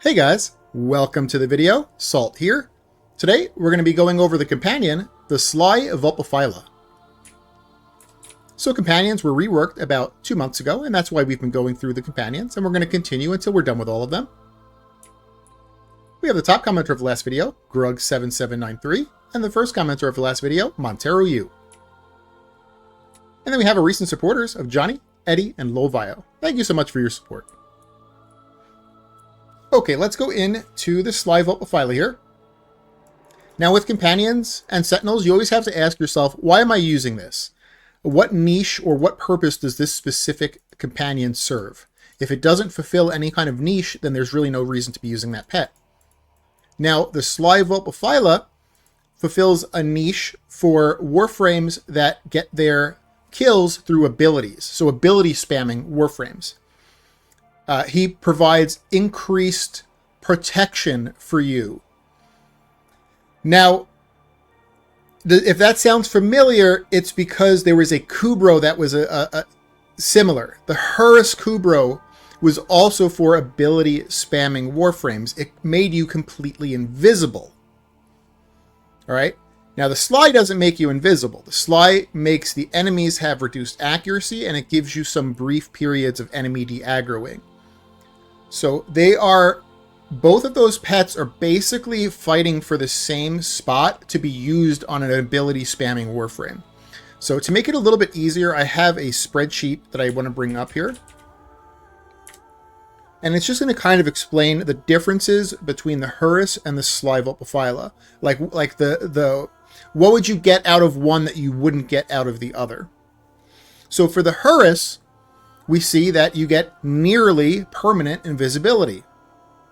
Hey guys, welcome to the video. Salt here. Today we're going to be going over the companion, the Sly Vulpaphyla. So companions were reworked about 2 months ago, and that's why we've been going through the companions, and we're going to continue until we're done with all of them. We have the top commenter of the last video, Grug7793, and the first commenter of the last video, Montero U. And then we have our recent supporters of Johnny, Eddie, and Lovio. Thank you so much for your support. Okay, let's go into the Sly Vulpaphyla here. Now with companions and sentinels, you always have to ask yourself, why am I using this? What niche or what purpose does this specific companion serve? If it doesn't fulfill any kind of niche, then there's really no reason to be using that pet. Now, the Sly Vulpaphyla fulfills a niche for Warframes that get their kills through abilities. So ability spamming Warframes. He provides increased protection for you. Now, if that sounds familiar, it's because there was a Kubro that was a similar. The Horus Kubro was also for ability spamming Warframes. It made you completely invisible. All right. Now, the Sly doesn't make you invisible. The Sly makes the enemies have reduced accuracy, and it gives you some brief periods of enemy de-aggroing. So they are, both of those pets are basically fighting for the same spot to be used on an ability spamming Warframe. So to make it a little bit easier, I have a spreadsheet that I want to bring up here. And it's just going to kind of explain the differences between the Horus and the Sly Vulpaphyla. Like the what would you get out of one that you wouldn't get out of the other? So for the Horus, we see that you get nearly permanent invisibility.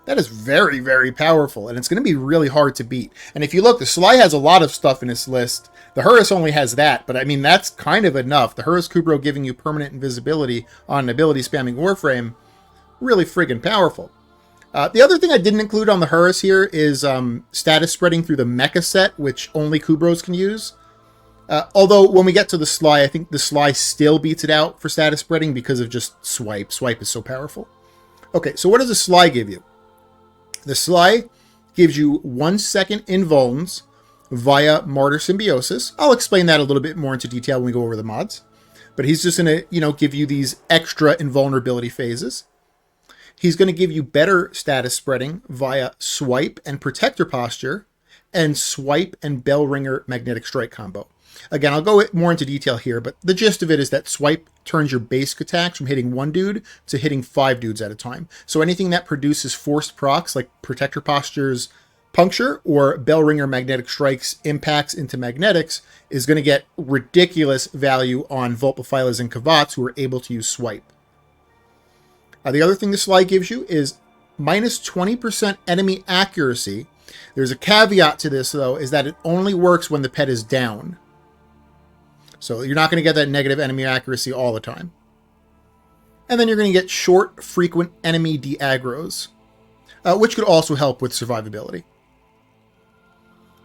That is very, very powerful, and it's going to be really hard to beat. And if you look, the Sly has a lot of stuff in his list. The Horus only has that, but I mean, that's kind of enough. The Horus Kubro giving you permanent invisibility on an ability spamming Warframe, really friggin' powerful. The other thing I didn't include on the Horus here is status spreading through the Mecha set, which only Kubros can use. Although when we get to the Sly, I think the Sly still beats it out for status spreading because of just swipe. Swipe is so powerful. Okay, so what does the Sly give you? The Sly gives you 1 second invulns via Martyr Symbiosis. I'll explain that a little bit more into detail when we go over the mods. But he's just going to, give you these extra invulnerability phases. He's going to give you better status spreading via Swipe and Protector Posture, and Swipe and Bell Ringer Magnetic Strike combo. Again, I'll go more into detail here, but the gist of it is that Swipe turns your basic attacks from hitting 1 dude to hitting 5 dudes at a time. So anything that produces forced procs, like Protector Posture's Puncture or Bell Ringer Magnetic Strikes impacts into magnetics, is going to get ridiculous value on Vulpaphylas and Kavats who are able to use Swipe. The other thing the Sly gives you is minus 20% enemy accuracy. There's a caveat to this, though, is that it only works when the pet is down. So you're not going to get that negative enemy accuracy all the time. And then you're going to get short, frequent enemy de-aggros, which could also help with survivability.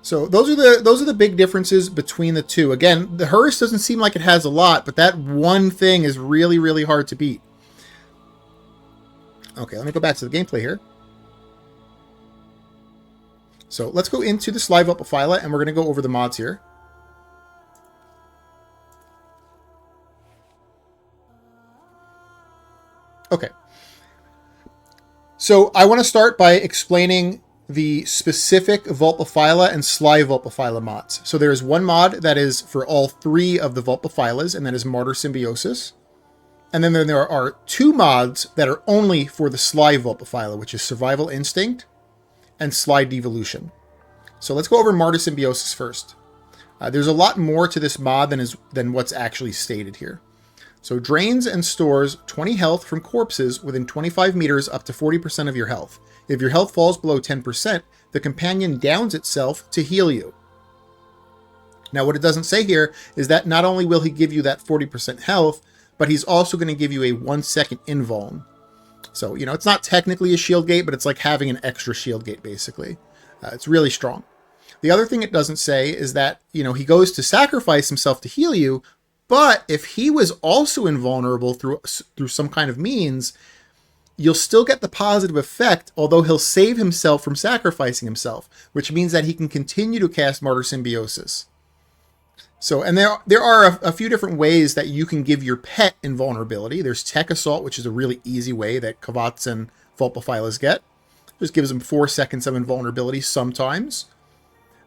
So those are the big differences between the two. Again, the Horus doesn't seem like it has a lot, but that one thing is really, really hard to beat. Okay, let me go back to the gameplay here. So let's go into the Sly Vulpaphyla, and we're going to go over the mods here. Okay. So I want to start by explaining the specific Vulpaphyla and Sly Vulpaphyla mods. So there is one mod that is for all 3 of the Vulpaphylas, and that is Martyr Symbiosis. And then there are 2 mods that are only for the Sly Vulpaphyla, which is Survival Instinct and Sly Devolution. So let's go over Martyr Symbiosis first. There's a lot more to this mod than what's actually stated here. So drains and stores 20 health from corpses within 25 meters up to 40% of your health. If your health falls below 10%, the companion downs itself to heal you. Now what it doesn't say here is that not only will he give you that 40% health, but he's also going to give you a 1 second invuln. So, it's not technically a shield gate, but it's like having an extra shield gate, basically. It's really strong. The other thing it doesn't say is that, he goes to sacrifice himself to heal you, but if he was also invulnerable through some kind of means, you'll still get the positive effect, although he'll save himself from sacrificing himself, which means that he can continue to cast Martyr Symbiosis. So, and there are a few different ways that you can give your pet invulnerability. There's Tech Assault, which is a really easy way that Kavats and Vulpaphylas get. Just gives them 4 seconds of invulnerability sometimes.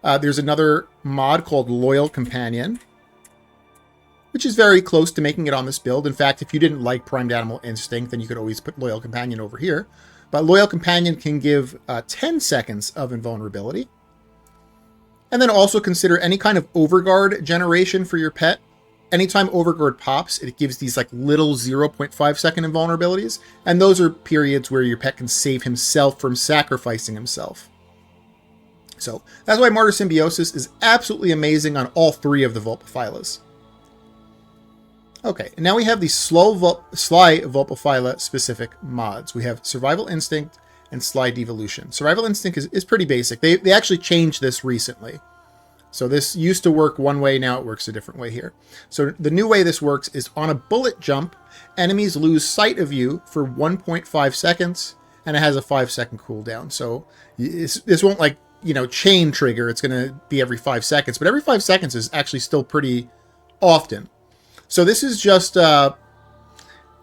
There's another mod called Loyal Companion, which is very close to making it on this build. In fact, if you didn't like Primed Animal Instinct, then you could always put Loyal Companion over here. But Loyal Companion can give 10 seconds of invulnerability. And then also consider any kind of Overguard generation for your pet. Anytime Overguard pops, it gives these like little 0.5 second invulnerabilities. And those are periods where your pet can save himself from sacrificing himself. So that's why Martyr Symbiosis is absolutely amazing on all 3 of the Vulpaphylas. Okay, and now we have the Sly Vulpaphyla specific mods. We have Survival Instinct and Sly Devolution. Survival Instinct is pretty basic. They actually changed this recently. So this used to work one way, now it works a different way here. So the new way this works is on a bullet jump, enemies lose sight of you for 1.5 seconds, and it has a 5-second cooldown. So this won't like, chain trigger. It's going to be every 5 seconds, but every 5 seconds is actually still pretty often. So this is just, the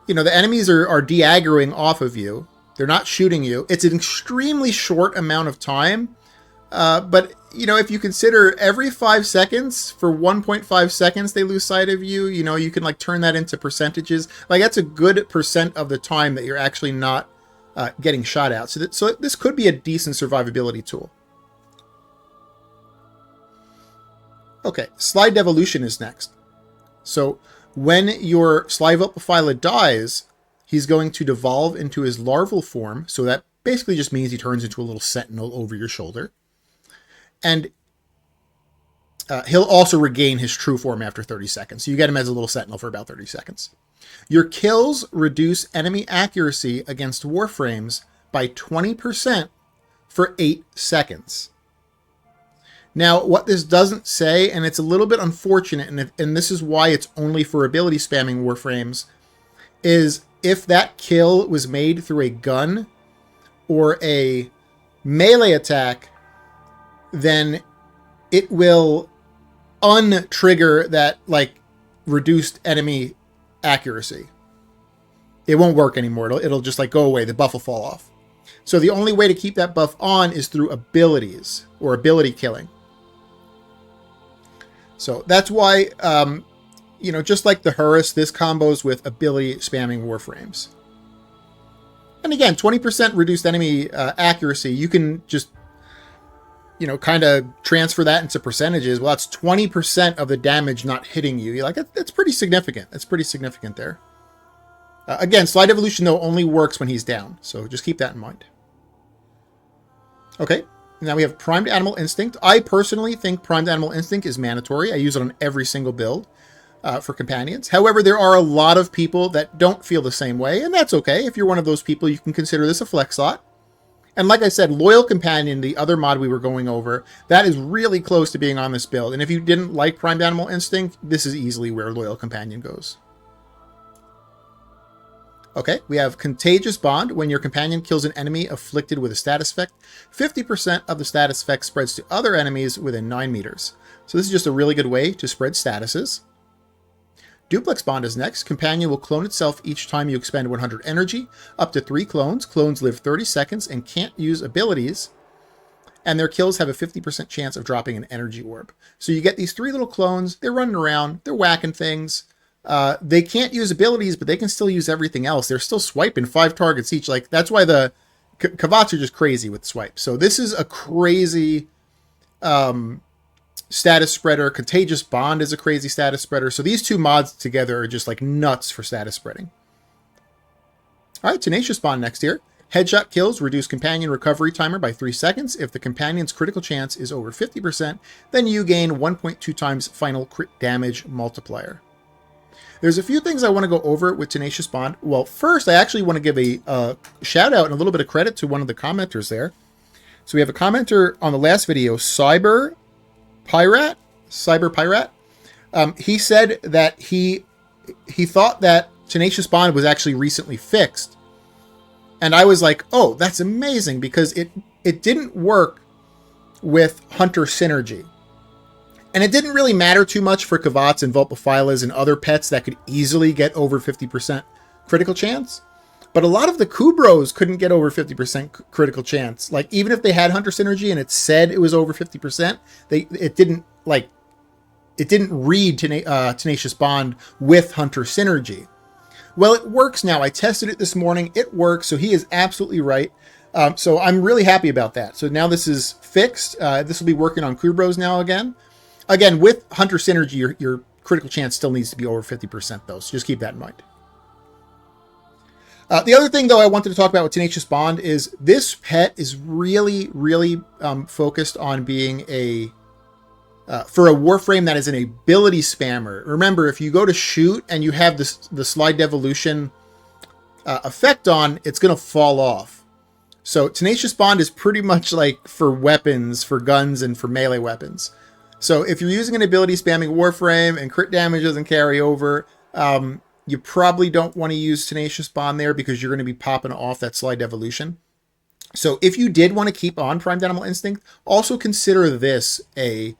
enemies are de-aggroing off of you. They're not shooting you. It's an extremely short amount of time. But, if you consider every 5 seconds for 1.5 seconds they lose sight of you, you can like turn that into percentages. Like that's a good percent of the time that you're actually not getting shot at. So this could be a decent survivability tool. Okay, Sly Devolution is next. So when your Sly Vulpaphyla dies, he's going to devolve into his larval form. So that basically just means he turns into a little sentinel over your shoulder. And he'll also regain his true form after 30 seconds. So you get him as a little sentinel for about 30 seconds. Your kills reduce enemy accuracy against Warframes by 20% for 8 seconds. Now, what this doesn't say, and it's a little bit unfortunate, and this is why it's only for ability spamming Warframes, is if that kill was made through a gun or a melee attack, then it will untrigger that like reduced enemy accuracy. It won't work anymore. It'll just like go away. The buff will fall off. So the only way to keep that buff on is through abilities or ability killing. So that's why, just like the Hurus, this combos with ability spamming Warframes. And again, 20% reduced enemy accuracy. You can just, kind of transfer that into percentages. Well, that's 20% of the damage not hitting you. You're like, that's pretty significant. That's pretty significant there. Again, Sly Devolution, though, only works when he's down. So just keep that in mind. Okay. Now we have Primed Animal Instinct. I personally think Primed Animal Instinct is mandatory. I use it on every single build for companions. However, there are a lot of people that don't feel the same way, and that's okay. If you're one of those people, you can consider this a flex slot. And like I said, Loyal Companion, the other mod we were going over, that is really close to being on this build. And if you didn't like Primed Animal Instinct, this is easily where Loyal Companion goes. Okay, we have Contagious Bond. When your companion kills an enemy afflicted with a status effect, 50% of the status effect spreads to other enemies within 9 meters. So this is just a really good way to spread statuses. Duplex Bond is next. Companion will clone itself each time you expend 100 energy. Up to 3 clones. Clones live 30 seconds and can't use abilities. And their kills have a 50% chance of dropping an energy orb. So you get these 3 little clones. They're running around. They're whacking things. They can't use abilities, but they can still use everything else. They're still swiping 5 targets each. Like that's why the Kavats are just crazy with swipes. So this is a crazy status spreader. Contagious Bond is a crazy status spreader. So these 2 mods together are just like nuts for status spreading. All right, Tenacious Bond next here. Headshot kills reduce companion recovery timer by 3 seconds. If the companion's critical chance is over 50%, then you gain 1.2 times final crit damage multiplier. There's a few things I want to go over with Tenacious Bond. Well, first, I actually want to give a shout out and a little bit of credit to one of the commenters there. So we have a commenter on the last video, Cyber Pirate. He said that he thought that Tenacious Bond was actually recently fixed. And I was like, oh, that's amazing, because it didn't work with Hunter Synergy. And it didn't really matter too much for Kavats and Vulpaphylas and other pets that could easily get over 50% critical chance. But a lot of the Kubros couldn't get over 50% critical chance. Like, even if they had Hunter Synergy and it said it was over 50%, it didn't read Tenacious Bond with Hunter Synergy. Well, it works now. I tested it this morning. It works, so he is absolutely right. So I'm really happy about that. So now this is fixed. This will be working on Kubros now again. Again, with Hunter Synergy, your critical chance still needs to be over 50%, though, so just keep that in mind. The other thing, though, I wanted to talk about with Tenacious Bond is this pet is really, really focused on being for a Warframe that is an ability spammer. Remember, if you go to shoot and you have the Sly Devolution effect on, it's going to fall off. So Tenacious Bond is pretty much like for weapons, for guns, and for melee weapons. So if you're using an ability spamming Warframe and crit damage doesn't carry over, you probably don't want to use Tenacious Bond there, because you're going to be popping off that Sly Devolution. So if you did want to keep on Primed Animal Instinct, also consider this a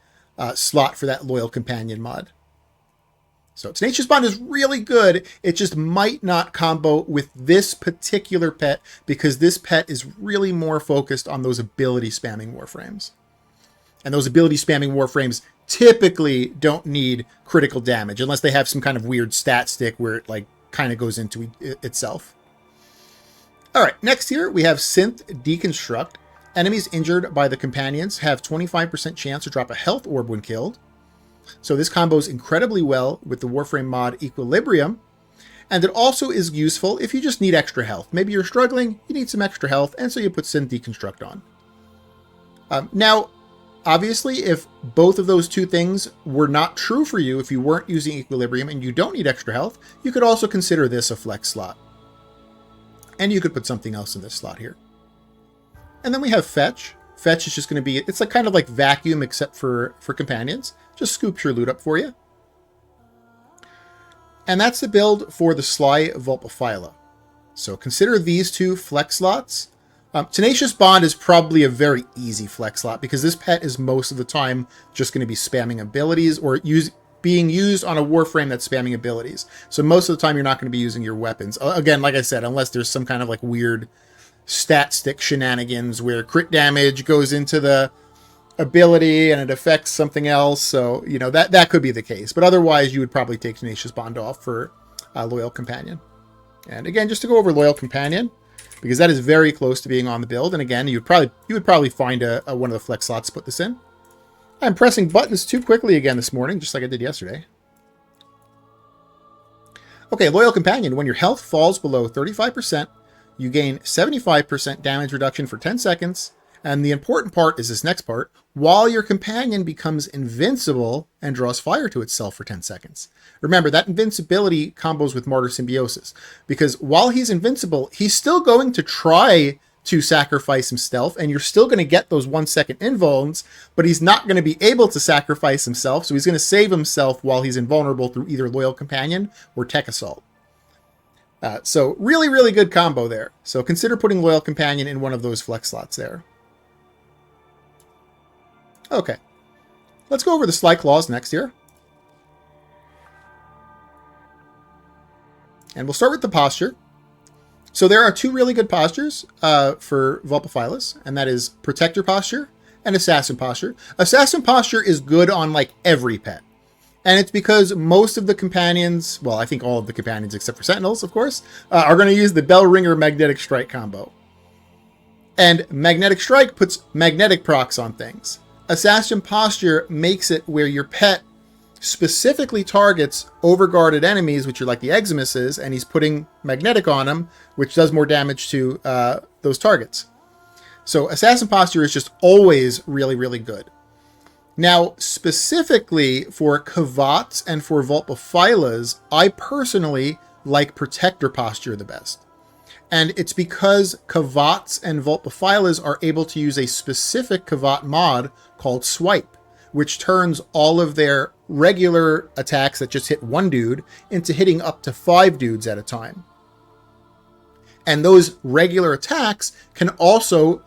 slot for that Loyal Companion mod. So Tenacious Bond is really good. It just might not combo with this particular pet, because this pet is really more focused on those ability spamming Warframes. And those ability spamming Warframes typically don't need critical damage, unless they have some kind of weird stat stick where it like kind of goes into itself. All right, next here we have Synth Deconstruct. Enemies injured by the companions have 25% chance to drop a health orb when killed. So this combos incredibly well with the Warframe mod Equilibrium. And it also is useful if you just need extra health. Maybe you're struggling, you need some extra health, and so you put Synth Deconstruct on. Now, obviously, if both of those two things were not true for you, if you weren't using Equilibrium and you don't need extra health, you could also consider this a flex slot. And you could put something else in this slot here. And then we have Fetch. Fetch is just going to be, it's like kind of like Vacuum except for companions. Just scoops your loot up for you. And that's the build for the Sly Vulpaphyla. So consider these two flex slots. Tenacious Bond is probably a very easy flex slot, because this pet is most of the time just going to be spamming abilities, or being used on a Warframe that's spamming abilities. So most of the time you're not going to be using your weapons. Again, like I said, unless there's some kind of like weird stat stick shenanigans where crit damage goes into the ability and it affects something else. So, you know, that could be the case. But otherwise, you would probably take Tenacious Bond off for Loyal Companion. And again, just to go over Loyal Companion, because that is very close to being on the build. And again, you would probably find one of the flex slots to put this in. I'm pressing buttons too quickly again this morning, just like I did yesterday. Okay, Loyal Companion. When your health falls below 35%, you gain 75% damage reduction for 10 seconds. And the important part is this next part, while your companion becomes invincible and draws fire to itself for 10 seconds. Remember, that invincibility combos with Martyr Symbiosis, because while he's invincible, he's still going to try to sacrifice himself, and you're still going to get those 1 second invulns, but he's not going to be able to sacrifice himself, so he's going to save himself while he's invulnerable through either Loyal Companion or Tech Assault. So really, really good combo there. So consider putting Loyal Companion in one of those flex slots there. Okay, let's go over the Sly Claws next here. And we'll start with the posture. So there are two really good postures for Vulpaphylas, and that is Protector Posture and Assassin Posture. Assassin Posture is good on like every pet. And it's because most of the companions, well, I think all of the companions except for Sentinels, of course, are going to use the Bell Ringer Magnetic Strike combo. And Magnetic Strike puts magnetic procs on things. Assassin Posture makes it where your pet specifically targets overguarded enemies, which are like the Eximuses, and he's putting magnetic on them, which does more damage to those targets. So Assassin Posture is just always really, really good. Now, specifically for Kavats and for Vulpaphylas, I personally like Protector Posture the best. And it's because Kavats and Vulpaphylas are able to use a specific Kavat mod called Swipe, which turns all of their regular attacks that just hit one dude into hitting up to 5 dudes at a time. And those regular attacks can also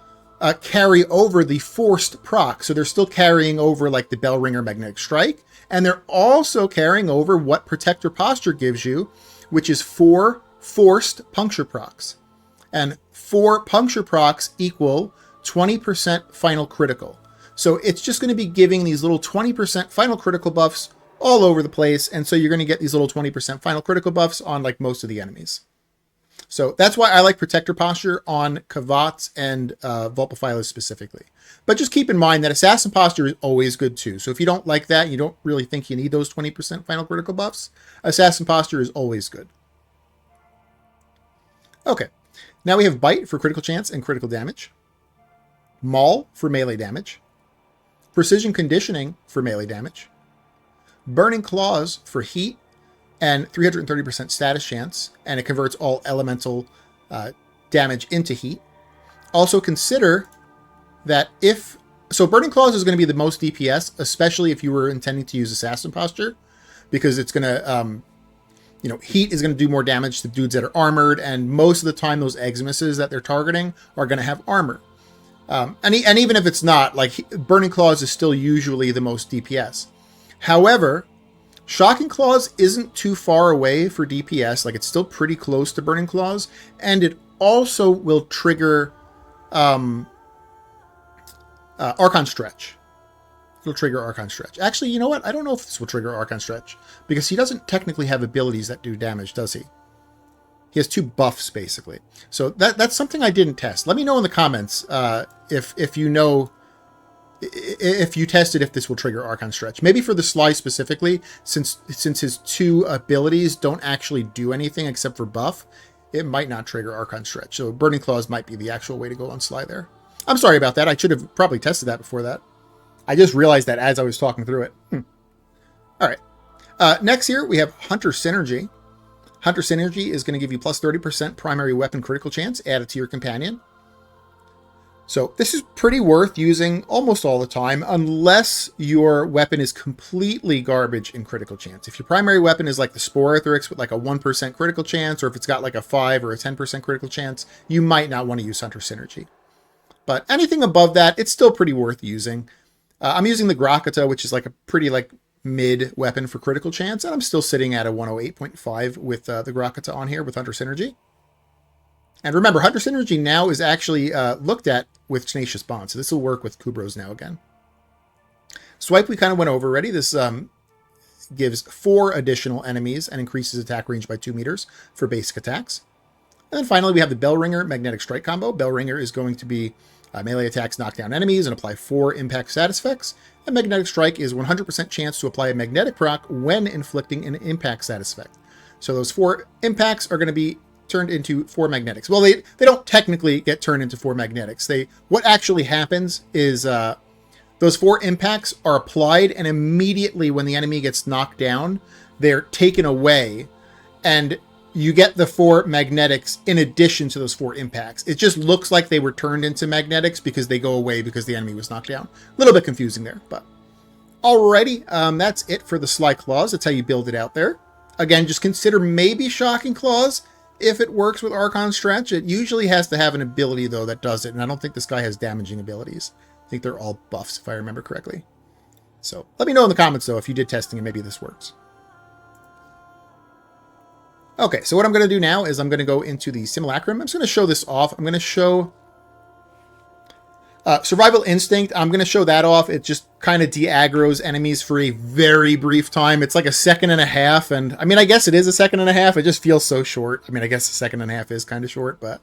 carry over the forced proc. So they're still carrying over like the Bell Ringer Magnetic Strike. And they're also carrying over what Protector Posture gives you, which is 4 forced puncture procs. And 4 puncture procs equal 20% final critical. So it's just going to be giving these little 20% final critical buffs all over the place. And so you're going to get these little 20% final critical buffs on like most of the enemies. So that's why I like Protector Posture on Kavats and Vulpaphyla specifically. But just keep in mind that Assassin Posture is always good too. So if you don't like that, you don't really think you need those 20% final critical buffs, Assassin Posture is always good. Okay, now we have Bite for critical chance and critical damage. Maul for melee damage. Precision Conditioning for melee damage. Burning Claws for heat and 330% status chance, and it converts all elemental damage into heat. Also consider that so Burning Claws is going to be the most DPS, especially if you were intending to use Assassin Posture, because it's going to, heat is going to do more damage to dudes that are armored, and most of the time those Eximuses that they're targeting are going to have armor. And even if it's not, like, Burning Claws is still usually the most DPS. However, Shocking Claws isn't too far away for DPS, like it's still pretty close to Burning Claws, and it also will trigger Archon Stretch. It'll trigger Archon Stretch. Actually, you know what? I don't know if this will trigger Archon Stretch, because he doesn't technically have abilities that do damage, does he? He has 2 buffs, basically. So that's something I didn't test. Let me know in the comments if you know... if you tested if this will trigger Archon Stretch. Maybe for the Sly specifically, since his 2 abilities don't actually do anything except for buff, it might not trigger Archon Stretch. So Burning Claws might be the actual way to go on Sly there. I'm sorry about that. I should have probably tested that before that. I just realized that as I was talking through it. All right. Next here, we have Hunter Synergy. Hunter Synergy is going to give you plus 30% primary weapon critical chance added to your companion. So this is pretty worth using almost all the time, unless your weapon is completely garbage in critical chance. If your primary weapon is like the Sporothrix with like a 1% critical chance, or if it's got like a 5 or a 10% critical chance, you might not want to use Hunter Synergy. But anything above that, it's still pretty worth using. I'm using the Grakata, which is like a pretty like mid weapon for critical chance, and I'm still sitting at a 108.5 with the Grakata on here with Hunter Synergy. And remember, Hunter Synergy now is actually looked at with Tenacious Bond, so this will work with Kubrows now again. Swipe we kind of went over already. This gives 4 additional enemies and increases attack range by 2 meters for basic attacks. And then finally, we have the Bell Ringer Magnetic Strike combo. Bell Ringer is going to be melee attacks knock down enemies and apply 4 impact status effects. And Magnetic Strike is 100% chance to apply a magnetic proc when inflicting an impact status effect. So those 4 impacts are going to be turned into 4 magnetics. Well, they don't technically get turned into 4 magnetics. What actually happens is those 4 impacts are applied, and immediately when the enemy gets knocked down, they're taken away, and you get the 4 magnetics in addition to those 4 impacts. It just looks like they were turned into magnetics because they go away because the enemy was knocked down. A little bit confusing there, but alrighty, that's it for the Sly Claws. That's how you build it out there. Again, just consider maybe Shocking Claws if it works with Archon Stretch. It usually has to have an ability, though, that does it, and I don't think this guy has damaging abilities. I think they're all buffs, if I remember correctly. So let me know in the comments, though, if you did testing and maybe this works. Okay, so what I'm going to do now is I'm going to go into the Simulacrum. I'm just going to show this off. I'm going to show Survival Instinct. I'm going to show that off. It just kind of de-aggroes enemies for a very brief time. It's like a second and a half, and I mean, I guess it is a second and a half. It just feels so short. I mean, I guess a second and a half is kind of short, but...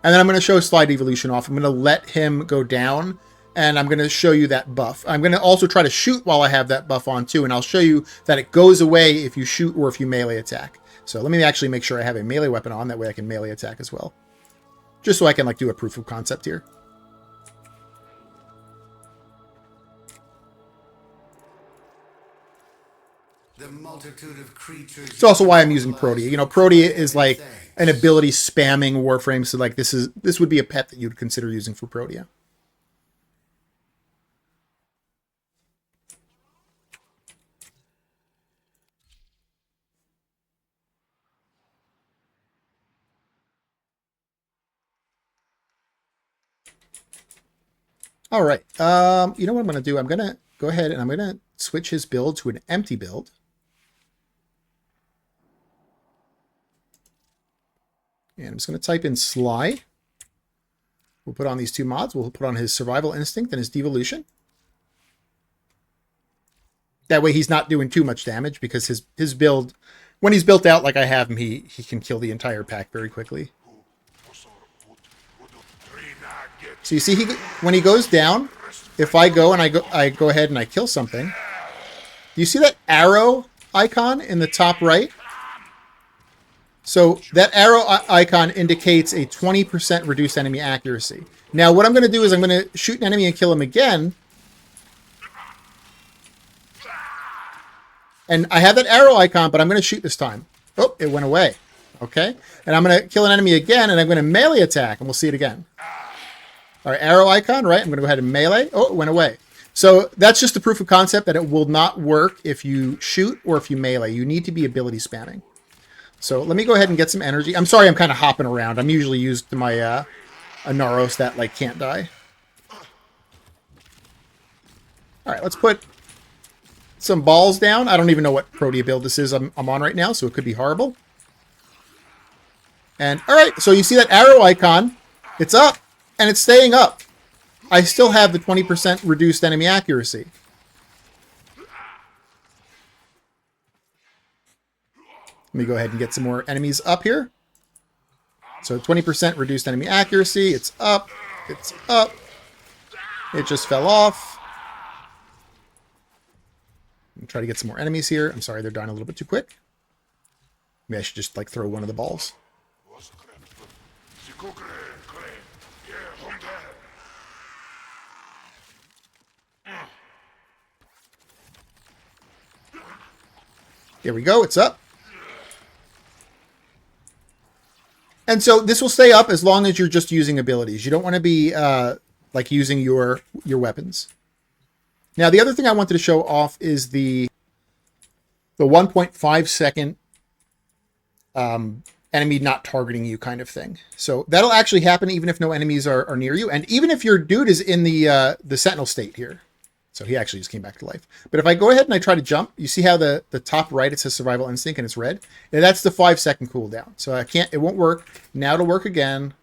And then I'm going to show Sly Devolution off. I'm going to let him go down, and I'm going to show you that buff. I'm going to also try to shoot while I have that buff on, too, and I'll show you that it goes away if you shoot or if you melee attack. So let me actually make sure I have a melee weapon on. That way I can melee attack as well. Just so I can, like, do a proof of concept here. The multitude of creatures. It's also why I'm using Protea. You know, Protea is like an ability spamming Warframe, so like this would be a pet that you'd consider using for Protea. All right. You know what I'm going to do? I'm going to go ahead and I'm going to switch his build to an empty build. And I'm just going to type in Sly. We'll put on these two mods. We'll put on his Survival Instinct and his Devolution. That way he's not doing too much damage because his build, when he's built out like I have him, he can kill the entire pack very quickly. So you see, when he goes down, if I go and I go ahead and I kill something, do you see that arrow icon in the top right? So that arrow icon indicates a 20% reduced enemy accuracy. Now what I'm going to do is I'm going to shoot an enemy and kill him again. And I have that arrow icon, but I'm going to shoot this time. Oh, it went away. Okay. And I'm going to kill an enemy again, and I'm going to melee attack, and we'll see it again. All right, arrow icon, right? I'm going to go ahead and melee. Oh, it went away. So that's just a proof of concept that it will not work if you shoot or if you melee. You need to be ability spamming. So let me go ahead and get some energy. I'm sorry I'm kind of hopping around. I'm usually used to my Anaros that like can't die. All right, let's put some balls down. I don't even know what Protea build this is I'm on right now, so it could be horrible. And all right, so you see that arrow icon. It's up, and it's staying up. I still have the 20% reduced enemy accuracy. Let me go ahead and get some more enemies up here. So 20% reduced enemy accuracy. It's up. It's up. It just fell off. I'm try to get some more enemies here. I'm sorry, they're dying a little bit too quick. Maybe I should just like throw one of the balls. Here we go. It's up. And so this will stay up as long as you're just using abilities. You don't want to be like using your weapons. Now, the other thing I wanted to show off is the 1.5 second enemy not targeting you kind of thing. So that'll actually happen even if no enemies are near you. And even if your dude is in the sentinel state here. So he actually just came back to life. But if I go ahead and I try to jump, you see how the top right, it says Survival Instinct and it's red? And that's the 5-second cooldown. So it won't work. Now it'll work again.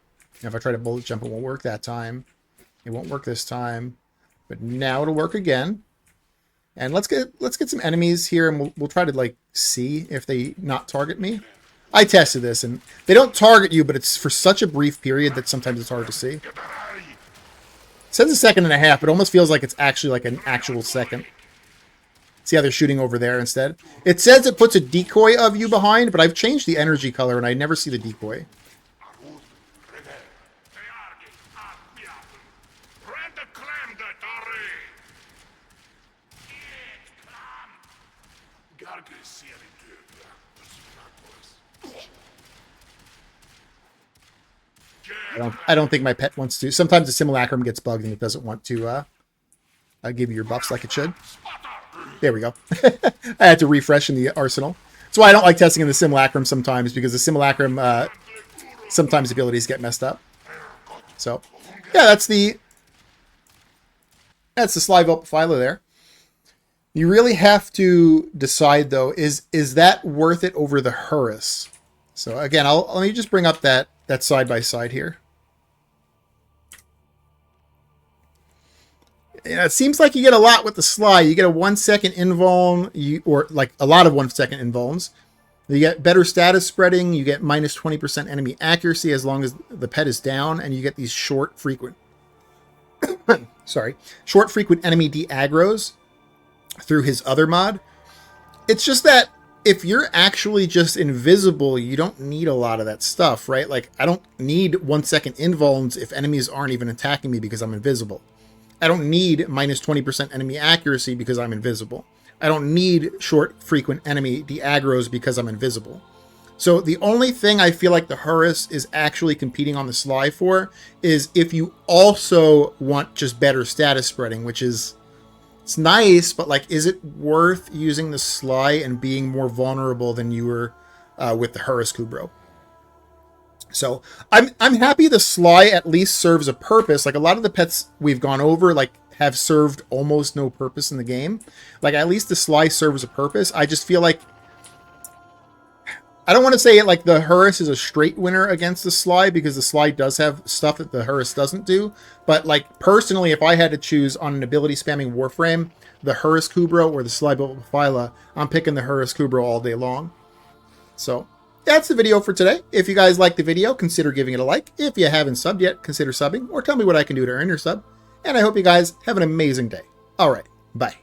Now if I try to bullet jump, it won't work that time. It won't work this time. But now it'll work again. And let's get some enemies here and we'll try to like see if they not target me. I tested this and they don't target you, but it's for such a brief period that sometimes it's hard to see. It says 1.5 seconds. It almost feels like it's actually like an actual second. See how they're shooting over there instead? It says it puts a decoy of you behind, but I've changed the energy color and I never see the decoy. I don't think my pet wants to. Sometimes the Simulacrum gets bugged and it doesn't want to give you your buffs like it should. There we go. I had to refresh in the arsenal. That's why I don't like testing in the Simulacrum sometimes, because the Simulacrum, sometimes abilities get messed up. So, yeah, that's the Sly Vulpaphyla there. You really have to decide, though, is that worth it over the Hurus? So, again, let me just bring up that side-by-side here. Yeah, it seems like you get a lot with the Sly. You get a 1 second invuln, or like a lot of 1 second invulns. You get better status spreading. You get minus 20% enemy accuracy as long as the pet is down, and you get these short, frequent, short, frequent enemy de-aggros through his other mod. It's just that if you're actually just invisible, you don't need a lot of that stuff, right? Like, I don't need 1 second invulns if enemies aren't even attacking me because I'm invisible. I don't need minus 20% enemy accuracy because I'm invisible. I don't need short, frequent enemy de-aggros because I'm invisible. So the only thing I feel like the Hurus is actually competing on the Sly for is if you also want just better status spreading, which is, it's nice, but like, is it worth using the Sly and being more vulnerable than you were with the Hurus Kubro? So I'm happy the Sly at least serves a purpose. Like a lot of the pets we've gone over, like have served almost no purpose in the game. Like at least the Sly serves a purpose. I just feel like I don't want to say it like the Horus is a straight winner against the Sly, because the Sly does have stuff that the Horus doesn't do. But like personally, if I had to choose on an ability spamming Warframe, the Horus Kubro or the Sly Vulpaphyla, I'm picking the Horus Kubro all day long. So that's the video for today. If you guys like the video, consider giving it a like. If you haven't subbed yet, consider subbing, or tell me what I can do to earn your sub. And I hope you guys have an amazing day. All right, bye.